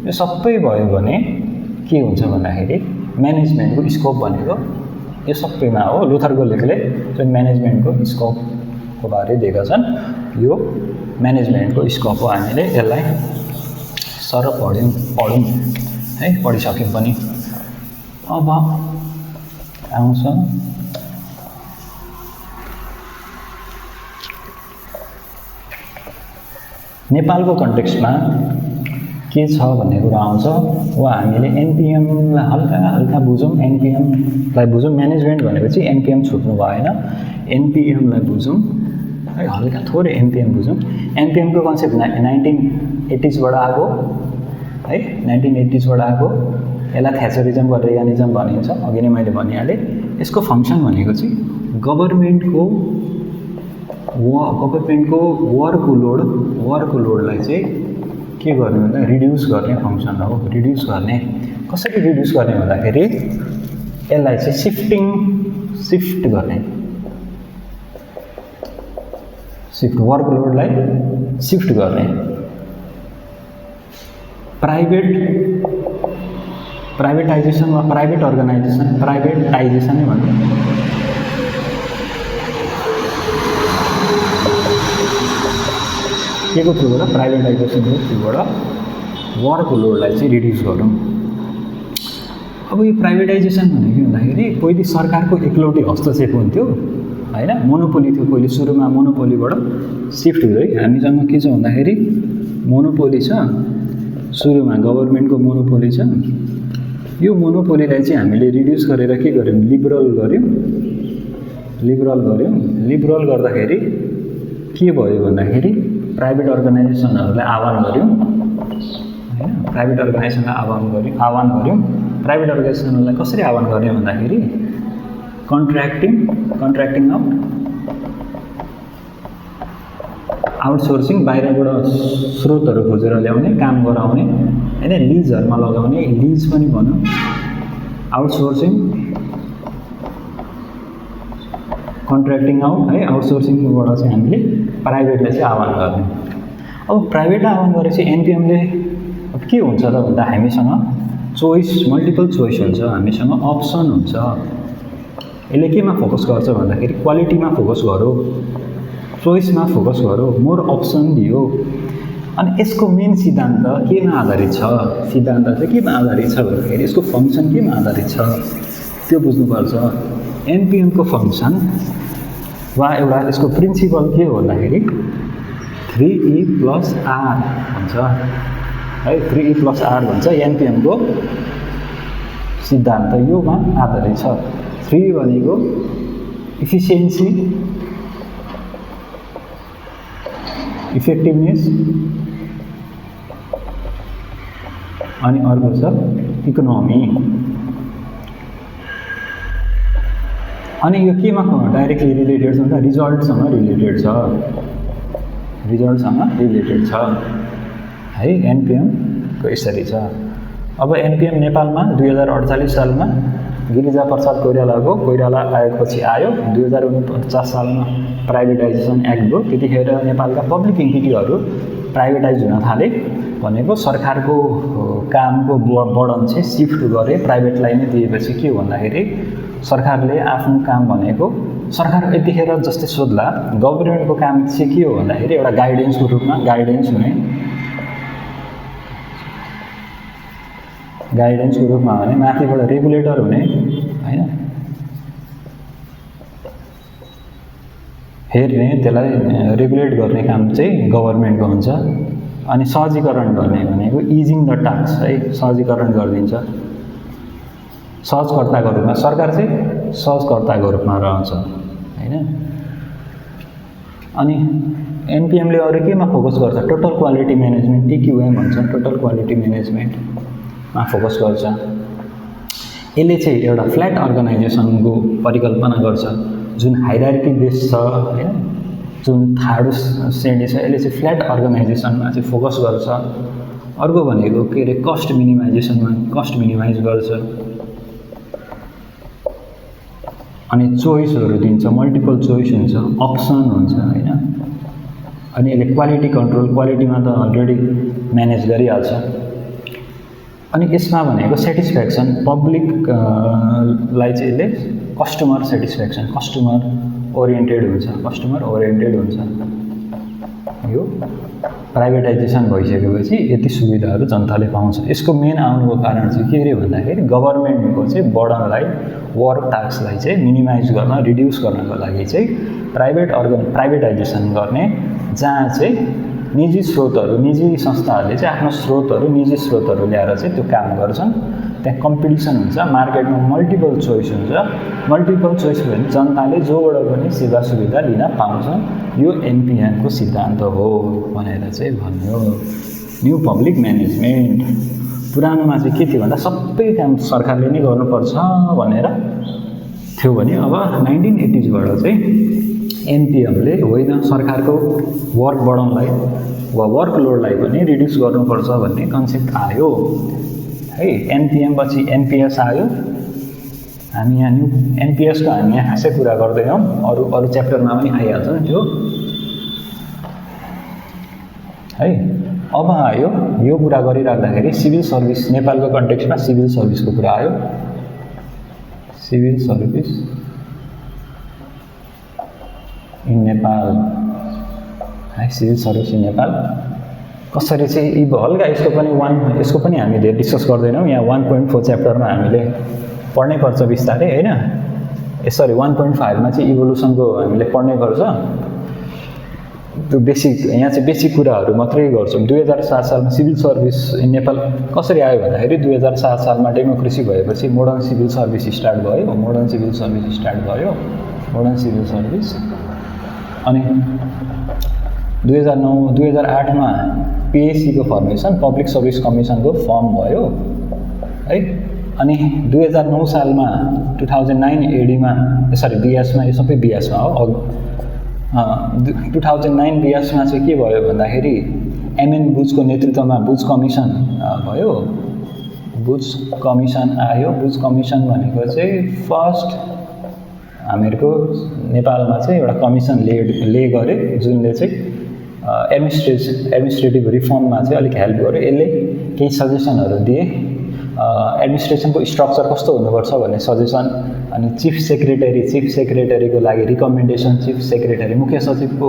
A: यो सबै भयो भने के हुन्छ भन्दाखेरि म्यानेजमेन्टको स्कोप भनेको यो सबैमा हो। लुथर गल्लिकले जुन म्यानेजमेन्टको स्कोपको बारे दिएका छन्, यो म्यानेजमेन्टको स्कोप हो। हामीले यसलाई सर पढौँ है, पढिसक्यौँ पनि। अब आउँछ नेपालको कन्टेक्स्टमा के छ भन्ने कुरा आउँछ। वा हामीले एनपिएमलाई हल्का बुझौँ, एनपिएमलाई बुझौँ। म्यानेजमेन्ट भनेपछि एनपिएम छुट्नु भएन, एनपिएमलाई बुझौँ है, हल्का थोरै एनपिएम बुझौँ। एनपिएमको कन्सेप्ट 1980sबाट आएको है, 1980sबाट आएको यसलाई थ्याचरिजम वा रेगानिजम भनिन्छ, अघि नै मैले भनिहालेँ। यसको फङ्सन भनेको चाहिँ गभर्मेन्टको वर्कको लोडलाई चाहिँ के गर्ने भन्दा रिड्युस गर्ने फङ्सन हो। रिड्युस गर्ने कसरी रिड्युस गर्ने भन्दाखेरि यसलाई चाहिँ सिफ्ट गर्ने, वर्कलोडलाई सिफ्ट गर्ने। प्राइभेटाइजेसन वा प्राइभेटाइजेसन नै भन्नु, के को थ्रुबाट, प्राइभेटाइजेसनको थ्रुबाट वर्कलोडलाई चाहिँ रिड्युस गरौँ। अब यो प्राइभेटाइजेसन भनेको के भन्दाखेरि पहिले सरकारको एकलौटी हस्तक्षेप हुन्थ्यो हैन, मोनोपोली थियो पहिले। सुरुमा मोनोपोलीबाट सिफ्ट हुँदै हामीसँग के छ भन्दाखेरि मोनोपोली छ, सुरुमा गभर्मेन्टको मोनोपोली छ। यो मोनोपोलीलाई चाहिँ हामीले रिड्युस गरेर के गर्यौँ, लिबरल गर्यौँ। गर्दाखेरि के भयो भन्दाखेरि प्राइभेट अर्गनाइजेसनहरूलाई आह्वान गऱ्यौँ हैन, प्राइभेट अर्गनाइजेसनलाई आह्वान गऱ्यौँ। प्राइभेट अर्गनाइजेसनलाई कसरी आह्वान गर्ने भन्दाखेरि कन्ट्र्याक्टिङ आउटसोर्सिङ, बाहिरबाट स्रोतहरू खोजेर ल्याउने, काम गराउने हैन, लिजहरूमा लगाउने, लिज पनि भनौँ, आउटसोर्सिङ, कन्ट्र्याक्टिङ आउट है, आउटसोर्सिङबाट चाहिँ हामीले प्राइभेटलाई चाहिँ आह्वान गर्ने। अब प्राइभेटलाई आह्वान गरेपछि एनपिएमले अब के हुन्छ त भन्दा हामीसँग मल्टिपल चोइस हुन्छ, हामीसँग अप्सन हुन्छ। यसले केमा फोकस गर्छ भन्दाखेरि क्वालिटीमा फोकस गरौँ, चोइसमा फोकस गरौँ, मोर अप्सन दियो। अनि यसको मेन सिद्धान्त केमा आधारित छ, सिद्धान्त चाहिँ केमा आधारित छ भन्दाखेरि यसको फङ्सन केमा आधारित छ त्यो बुझ्नुपर्छ। एनपिएमको फङ्सन वा एउटा यसको प्रिन्सिपल के हो भन्दाखेरि 3E+R भन्छ है, 3E+R भन्छ एनपिएमको सिद्धान्त, योमा आधारित छ। 3 भनेको इफिसियन्सी, इफेक्टिभनेस, अनि अर्को छ इकोनोमी। अनि यो केमा डाइरेक्टली रिलेटेड छ भन्दा रिजल्टसँग रिलेटेड छ है। एनपिएमको यसरी छ। अब एनपिएम नेपालमा 2048 सालमा गिरिजा प्रसाद कोइराला आयोगपछि आयो। 2049 सालमा प्राइभेटाइजेसन एक्ट भयो। त्यतिखेर नेपालका पब्लिक इन्टिटीहरू प्राइभेटाइज हुन थाले। भनेको सरकारको कामको बर्डन चाहिँ सिफ्ट गरे प्राइभेटलाई नै दिएपछि के हो भन्दाखेरि सरकारले आफ्नो काम भनेको सरकार यतिखेर जस्तै सोध्ला गभर्नमेन्टको काम चाहिँ के हो भन्दाखेरि एउटा गाइडेन्सको रूपमा गाइडेन्स हुने भने माथिबाट रेगुलेटर हुने हैन, हेर्ने त्यसलाई रेगुलेट गर्ने काम चाहिँ गभर्नमेन्टको हुन्छ। अनि सहजीकरण गर्ने भनेको इजिङ द टास्क है, सहजीकरण गरिदिन्छ सहजकर्ताको रूपमा। सरकार चाहिँ सहजकर्ताको रूपमा रहन्छ हैन। अनि एनपिएमले अरू केमा फोकस गर्छ, टोटल क्वालिटी म्यानेजमेन्ट, टिक्युएम भन्छ, टोटल क्वालिटी म्यानेजमेन्टमा फोकस गर्छ। यसले चाहिँ एउटा फ्ल्याट अर्गनाइजेसनको परिकल्पना गर्छ, जुन हाइरार्की बेस छ हैन, जुन थर्ड श्रेणी छ। यसले चाहिँ फ्ल्याट अर्गनाइजेसनमा चाहिँ फोकस गर्छ। अर्को भनेको के अरे कस्ट मिनिमाइजेसनमा कस्ट मिनिमाइज गर्छ। अनि चोइसहरू दिन्छ, मल्टिपल चोइस हुन्छ, अप्सन हुन्छ हैन। अनि यसले क्वालिटी कन्ट्रोल, क्वालिटीमा त अलरेडी म्यानेज गरिहाल्छ। अनि यसमा भनेको सेटिस्फ्याक्सन, पब्लिकलाई चाहिँ यसले कस्टमर सेटिस्फ्याक्सन, कस्टमर ओरिएन्टेड हुन्छ। यो प्राइभेटाइजेसन भइसकेपछि यति सुविधाहरू जनताले पाउँछ। यसको मेन आउनुको कारण चाहिँ के अरे भन्दाखेरि गभर्नमेन्टको चाहिँ बर्डनलाई, वर्क टास्कलाई चाहिँ मिनिमाइज गर्न, रिड्युस गर्नको लागि चाहिँ प्राइभेटाइजेसन गर्ने, जहाँ चाहिँ निजी संस्थाहरूले चाहिँ आफ्नो निजी स्रोतहरू ल्याएर चाहिँ त्यो काम गर्छन्। त्यहाँ कम्पिटिसन हुन्छ, मार्केटमा मल्टिपल चोइस हुन्छ। मल्टिपल चोइस भयो भने जनताले जोबाट पनि सेवा सुविधा लिन पाउँछ। यो एनपिएमको सिद्धान्त हो भनेर चाहिँ भन्यो। न्यू पब्लिक म्यानेजमेन्ट पुरानोमा चाहिँ के थियो भन्दा सबै काम सरकारले नै गर्नुपर्छ भनेर थियो भने अब 1980s बाट चाहिँ एनपिएमले होइन सरकारको वर्क बढाउनलाई वा वर्कलोडलाई पनि रिड्युस गर्नुपर्छ भन्ने कन्सेप्ट आयो है। एनपिएम पछि एनपिएस आयो। हामी यहाँ न्यू एनपिएसको हामी यहाँ खासै कुरा गर्दैनौँ, अरू अरू च्याप्टरमा पनि आइहाल्छ नि त्यो है। अब आयो यो कुरा गरिराख्दाखेरि सिभिल सर्भिस नेपालको कन्टेक्स्टमा सिभिल सर्भिसको कुरा आयो। सिभिल सर्भिस इन नेपाल है, सिभिल सर्भिस इन नेपाल कसरी चाहिँ हल्का यसको पनि हामी धेरै डिस्कस गर्दैनौँ। यहाँ 1.4 च्याप्टरमा हामीले पढ्नै पर्छ बिस्तारै होइन। सरी 1.5 मा चाहिँ इभोल्युसनको हामीले पढ्नै पर्छ। त्यो बेसिक यहाँ चाहिँ बेसिक कुराहरू मात्रै गर्छौँ। 2007 सालमा सिभिल सर्भिस इन नेपाल कसरी आयो भन्दाखेरि 2007 सालमा डेमोक्रेसी भएपछि मोडर्न सिभिल सर्भिस स्टार्ट भयो। मोडर्न सिभिल सर्भिस अनि 2008 मा पिएससीको फर्मेसन पब्लिक सर्भिस कमिसनको फर्म भयो है। अनि 2009 सालमा 2009 एडीमा सरी बीएसमा, यो सबै बीएसमा हो। 2009 बीएसमा चाहिँ के भयो भन्दाखेरि एमएन बुचको नेतृत्वमा बुच कमिसन भयो। बुच कमिसन आयो। बुच कमिसन भनेको चाहिँ फर्स्ट हामीहरूको नेपालमा चाहिँ एउटा कमिसन ले गरे जुनले चाहिँ एडमिनिस्ट्रेटिभ रिफर्ममा चाहिँ अलिक हेल्प गर्यो। यसले केही सजेसनहरू दिए। एडमिनिस्ट्रेसनको स्ट्रक्चर कस्तो हुनुपर्छ भन्ने सजेसन, अनि चिफ सेक्रेटरीको लागि रिकमेन्डेसन, चिफ सेक्रेटरी मुख्य सचिवको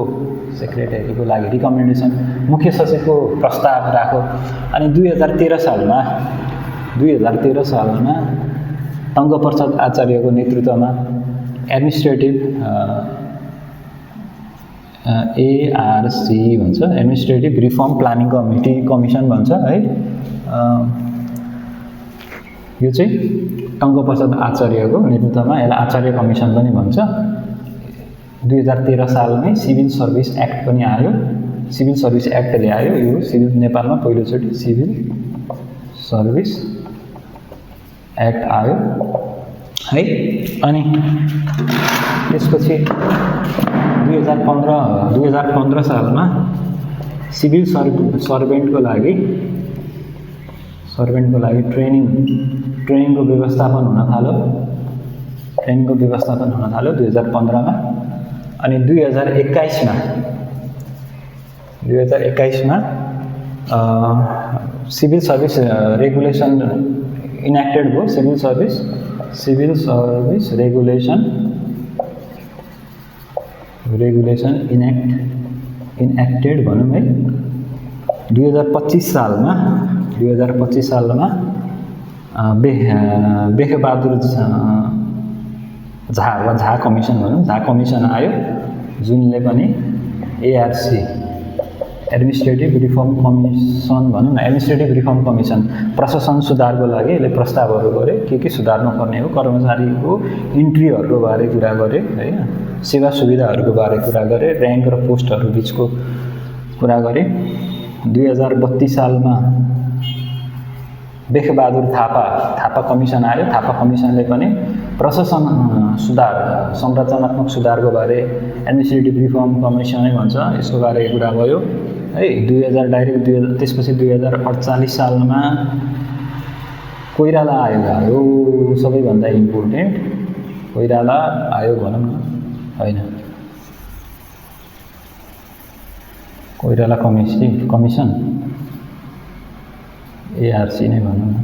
A: सेक्रेटरीको लागि रिकमेन्डेसन, मुख्य सचिवको प्रस्ताव राख्यो। अनि 2013 सालमा टङ्कप्रसाद आचार्यको नेतृत्वमा एडमिनिस्ट्रेटिभ एआरसी भन्छ, एडमिनिस्ट्रेटिभ रिफर्म प्लानिङ कमिसन भन्छ है। यो चाहिँ टङ्कप्रसाद आचार्यको नेतृत्वमा, यसलाई आचार्य कमिसन पनि भन्छ। 2013 सालमै सिभिल सर्भिस एक्ट पनि आयो। सिभिल सर्भिस एक्ट ल्यायो। यो सिभिल नेपालमा पहिलोचोटि सिभिल सर्भिस एक्ट आयो है। अनि त्यसपछि 2015 सालमा सिभिल सर्भेन्टको लागि ट्रेनिङको व्यवस्थापन हुन थाल्यो। 2015 मा। अनि 2021 मा सिभिल सर्भिस रेगुलेसन इनेक्टेड भयो। सिभिल सर्भिस रेगुलेसन इनेक्टेड भनौँ है। 2025 सालमा बेखबहादुर झा कमिसन भनौँ, झा कमिसन आयो जुनले पनि एआरसी एडमिनिस्ट्रेटिभ रिफर्म कमिसन भनौँ न, एडमिनिस्ट्रेटिभ रिफर्म कमिसन प्रशासन सुधारको लागि यसले प्रस्तावहरू गरे। के सुधार्नुपर्ने हो, कर्मचारीको इन्ट्रीहरूको बारे कुरा गरे होइन, सेवा सुविधाहरूको बारे कुरा गरे, र्याङ्क र पोस्टहरू बिचको कुरा गरे। 2032 सालमा बेखबहादुर थापा कमिसन आयो। थापा कमिसनले पनि प्रशासन सुधार, संरचनात्मक सुधारको बारे, एडमिनिस्ट्रेटिभ रिफर्म कमिसनै भन्छ, यसको बारे कुरा भयो है। त्यसपछि 2048 सालमा कोइराला आयोग आयो। सबैभन्दा इम्पोर्टेन्ट कोइराला आयोग भनौँ न, होइन कोइराला कमिसन एआरसी नै भनौँ न,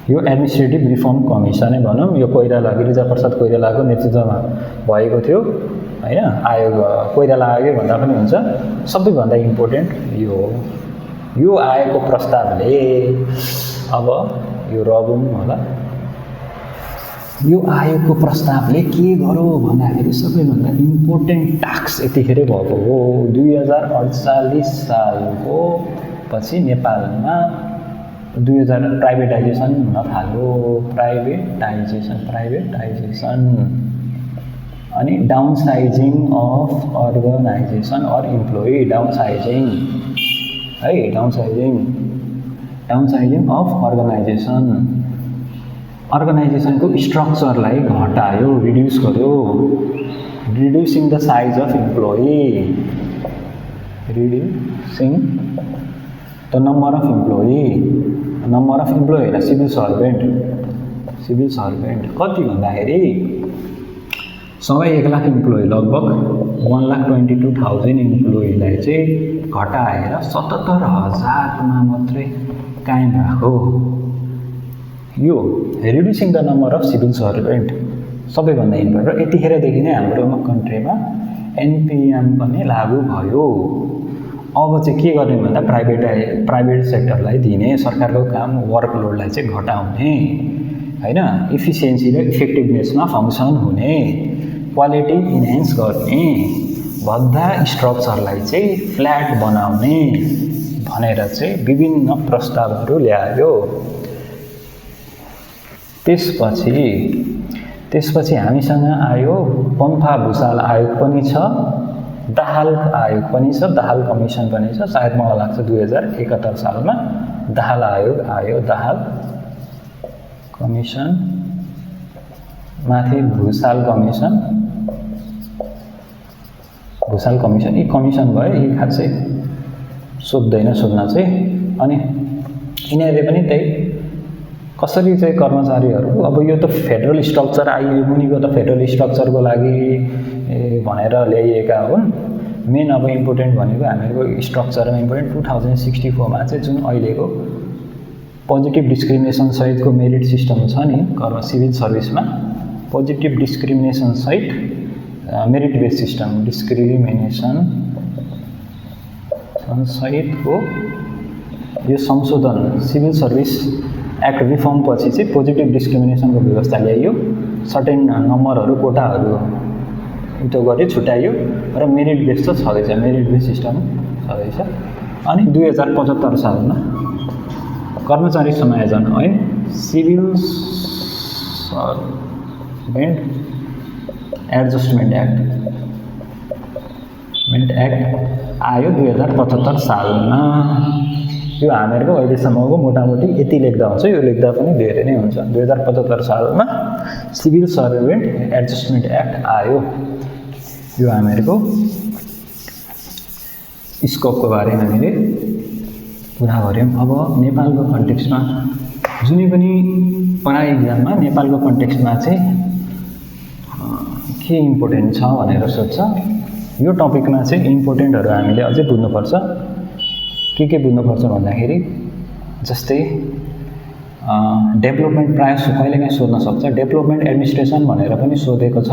A: यो एडमिनिस्ट्रेटिभ रिफर्म कमिसनै भनौँ। यो गिरिजाप्रसाद कोइरालाको नेतृत्वमा भएको थियो होइन। आयोग कोइराला आयोग भन्दा पनि हुन्छ। सबैभन्दा इम्पोर्टेन्ट यो आयोगको प्रस्तावले अब यो रबौँ होला। यो आयोगको प्रस्तावले के गर्यो भन्दाखेरि सबैभन्दा इम्पोर्टेन्ट टास्क यतिखेर भएको हो। 2048 सालको पछि नेपालमा 2000 प्राइभेटाइजेसन हुन थाल्यो। प्राइभेटाइजेसन अनि downsizing of organisation or employee, downsizing downsizing of organisation, अर्गनाइजेसनको स्ट्रक्चरलाई घटायो, रिड्युस गर्यो, reducing the size of employee, reducing the number of employee, number of employee होइन सिभिल सर्भेन्ट, सिभिल सर्भेन्ट कति भन्दाखेरि 1,00,000 इम्प्लोइ लगभग 1,22,000 इम्प्लोइलाई चाहिँ घटाएर 77,000मा मात्रै कायम राख्यो। यो reducing the number of civil servant सबैभन्दा इम्पोर्टेन्ट। र यतिखेरदेखि नै हाम्रो कन्ट्रीमा एनपिएम पनि लागू भयो। अब चाहिँ के गर्ने भन्दा प्राइभेट सेक्टरलाई दिने, सरकारको काम वर्कलोडलाई चाहिँ घटाउने होइन, इफिसियन्सी र इफेक्टिभनेसमा फङ्सन हुने, क्वालिटी इन्हान्स गर्ने, भद्दा स्ट्रक्चरलाई चाहिँ फ्ल्याट बनाउने भनेर चाहिँ विभिन्न प्रस्तावहरू ल्यायो। त्यसपछि हामीसँग आयो पम्फा भुसाल आयोग पनि छ, दाहाल आयोग पनि छ, दाहाल कमिसन पनि छ। सायद मलाई लाग्छ 2071 सालमा दाहाल आयोग आयो, दाहाल कमिसन माथि भुसाल कमिसन, यी कमिसन भयो, यी खासै सोध्दैन सोध्न चाहिँ। अनि यिनीहरूले पनि त्यही कसरी चाहिँ कर्मचारीहरू, अब यो त फेडरल स्ट्रक्चर आयो, मुनिको त फेडरल स्ट्रक्चरको लागि भनेर ल्याइएका हुन्। मेन अब इम्पोर्टेन्ट भनेको हामीहरूको स्ट्रक्चरमा इम्पोर्टेन्ट 2064मा चाहिँ जुन अहिलेको पोजिटिभ डिस्क्रिमिनेसन सहितको मेरिट सिस्टम छ नि सिभिल सर्भिसमा, पोजिटिभ डिस्क्रिमिनेसन सहित मेरिट बेस सिस्टम, डिस्क्रिमिनेसन सहितको यो संशोधन सिभिल सर्भिस एक्ट रिफर्म पछि चाहिँ पोजिटिभ डिस्क्रिमिनेसनको व्यवस्था ल्याइयो। सर्टेन नम्बरहरू कोटाहरू त्यो गरी छुट्याइयो र मेरिट बेस त छँदैछ, मेरिट बेस सिस्टम छँदैछ। अनि 2075 सालमा कर्मचारी समायोजन ऐन, सिभिल सर्भेन्ट एडजस्टमेन्ट एक्ट आयो 2075 सालमा। यो हामीहरूको अहिलेसम्मको मोटामोटी यति लेख्दा हुन्छ, यो लेख्दा पनि धेरै नै हुन्छ। 2075 सालमा सिभिल सर्भेन्ट एडजस्टमेन्ट एक्ट आयो। यो हामीहरूको स्कोपको बारेमा हामीले कुरा गऱ्यौँ। अब नेपालको कन्टेक्स्टमा जुनै पनि पढाइ इक्जाममा नेपालको कन्टेक्स्टमा चाहिँ के इम्पोर्टेन्ट छ भनेर सोध्छ। यो टपिकमा चाहिँ इम्पोर्टेन्टहरू हामीले अझै बुझ्नुपर्छ। के बुझ्नुपर्छ भन्दाखेरि जस्तै डेभलपमेन्ट प्रायः कहिलेकाहीँ सोध्न सक्छ। डेभलपमेन्ट एडमिनिस्ट्रेसन भनेर पनि सोधेको छ,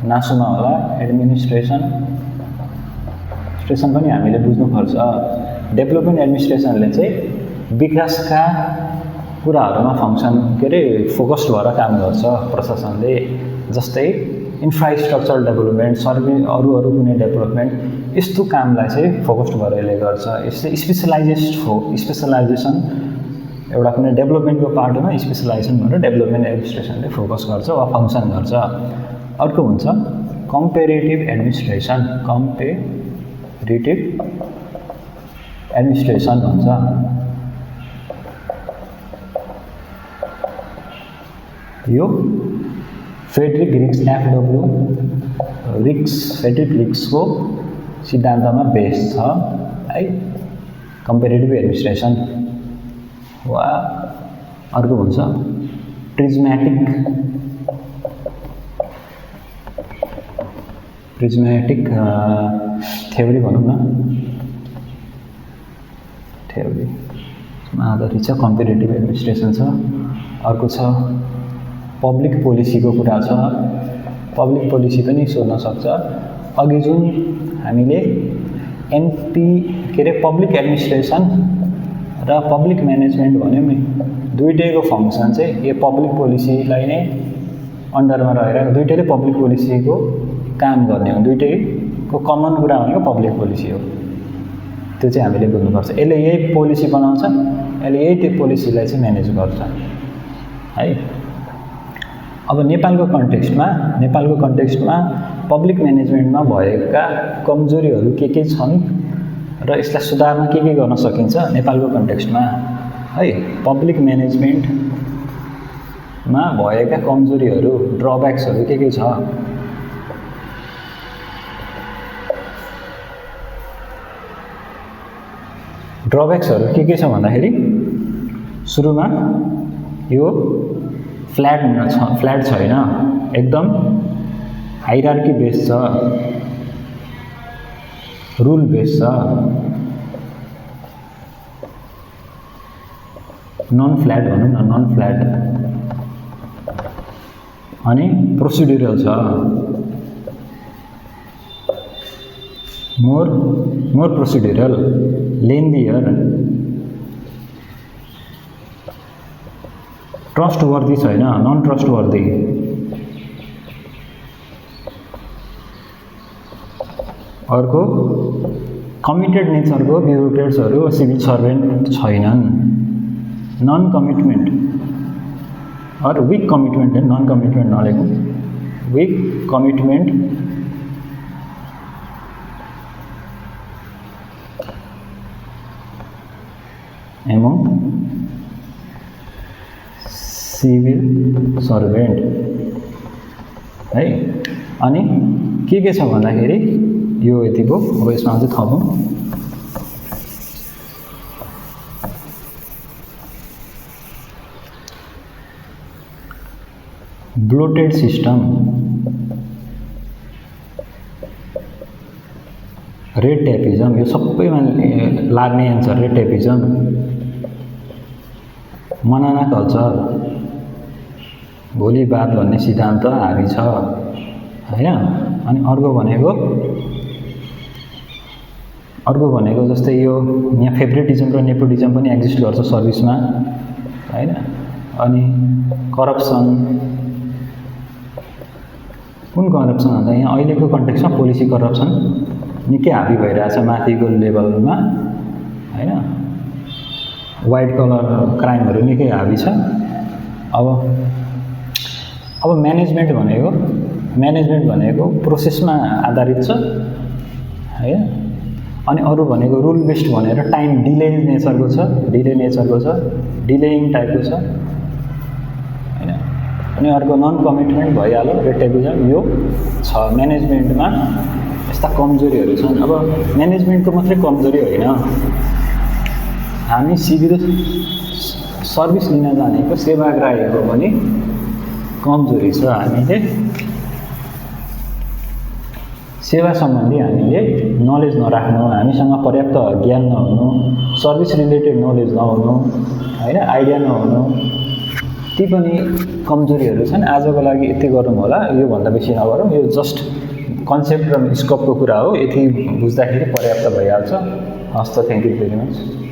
A: नासुमा होला। एडमिनिस्ट्रेसन पनि हामीले बुझ्नुपर्छ। डेभलपमेन्ट एडमिनिस्ट्रेसनले चाहिँ विकासका कुराहरूमा फङ्सन फोकस्ड भएर काम गर्छ प्रशासनले। जस्तै इन्फ्रास्ट्रक्चर डेभलपमेन्ट, सर्वे, अरू कुनै डेभलपमेन्ट, यस्तो कामलाई चाहिँ फोकस्ड भएर यसले गर्छ। यसले स्पेसलाइजेसन एउटा कुनै डेभलपमेन्टको पार्टमा स्पेसलाइजेसन भनेर डेभलपमेन्ट एडमिनिस्ट्रेसनले फोकस गर्छ वा फङ्सन गर्छ। अर्को हुन्छ कम्पेरेटिभ एडमिनिस्ट्रेसन, भन्छ। यो फ्रेडरिक रिक्सको सिद्धान्तमा बेस छ है, कम्पेरेटिभ एडमिनिस्ट्रेसन। वा अर्को हुन्छ प्रिज्मेटिक थ्योरी भनौँ न, थ्योरीमा आधारित छ कम्पेरेटिभ एडमिनिस्ट्रेसन छ। अर्को छ पब्लिक पोलिसीको कुरा छ। पब्लिक पोलिसी पनि सोध्न सक्छ। अघि जुन हामीले पब्लिक एडमिनिस्ट्रेसन र पब्लिक म्यानेजमेन्ट भन्यौँ नि, दुईटैको फङ्सन चाहिँ यो पब्लिक पोलिसीलाई नै अन्डरमा रहेर दुईटैले पब्लिक पोलिसीको काम गर्ने हो। दुईटैको कमन कुरा भनेको पब्लिक पोलिसी हो। त्यो चाहिँ हामीले बुझ्नुपर्छ। यसले यही पोलिसी बनाउँछ, यसले यही त्यो पोलिसीलाई चाहिँ म्यानेज गर्छ है। अब नेपालको कन्टेक्स्टमा पब्लिक म्यानेजमेन्टमा भएका कमजोरीहरू के छन् र यसलाई सुधार्न के गर्न सकिन्छ नेपालको कन्टेक्स्टमा है पब्लिक म्यानेजमेन्टमा भएका कमजोरीहरू ड्रब्याक्सहरू के छ ड्रब्याक्सहरू के छ भन्दाखेरि सुरुमा यो फ्ल्याट छैन एकदम हाइरार्की बेस छ रुल बेस छ नन फ्ल्याट भनौँ न नन फ्ल्याट अनि प्रोसिड्युरल छ मोर प्रोसिड्युरल लेन्दियर ट्रस्टवर्दी छैन नन ट्रस्टवर्दी अर्को कमिटेड नेचरको ब्युरोक्रेट्सहरू सिभिल सर्भेन्ट छैनन् नन कमिटमेन्ट और विक कमिटमेन्ट नन कमिटमेन्ट नलेखौँ weak commitment among civil servant है अनि के छ भन्दाखेरि यो यति भयो अब यसमा अझै थपौँ ब्लोटेड सिस्टम रेड टेपिजम यो सबैमा लाग्ने एन्सर रेड टेपिजम मनाना कल्चर भोलि बात भन्ने सिद्धान्त हावी छ हैन अनि अर्को भनेको जस्तै यो यहाँ फेभरेटिजम र नेपोटिजम पनि एक्जिस्ट गर्छ सर्भिसमा हैन अनि करप्सन कुन करप्सन भन्दा यहाँ अहिलेको कन्टेक्स्टमा पोलिसी करप्सन निकै हावी भइरहेछ माथिको लेभलमा हैन वाइट कलर क्राइमहरू निकै हावी छ अब म्यानेजमेन्ट भनेको प्रोसेसमा आधारित छ हैन अनि अरु भनेको रुल बेस्ड भनेर टाइम डिले नेचरको छ डिलेइङ टाइपको छ हैन अनि अर्को नन कमिटमेन्ट भइहाल्यो रेटेबिजम यो छ म्यानेजमेन्टमा यस्ता कमजोरीहरू छन् अब म्यानेजमेन्टको मात्रै कमजोरी होइन हामी सिभिल सर्भिस लिन जानेको सेवाग्राहीको पनि कमजोरी छ हामीले सेवा सम्बन्धी हामीले नलेज नराख्नु हामीसँग पर्याप्त ज्ञान नहुनु सर्भिस रिलेटेड नलेज नहुनु हैन आइडिया नहुनु ती पनि कमजोरीहरू छन् आजको लागि यति गरौँ होला यो भन्दा बेसी नगरौँ यो जस्ट कन्सेप्ट र स्कोपको कुरा हो यति बुझ्दाखेरि पर्याप्त भइहाल्छ हस् त थ्यांक यू भेरी मच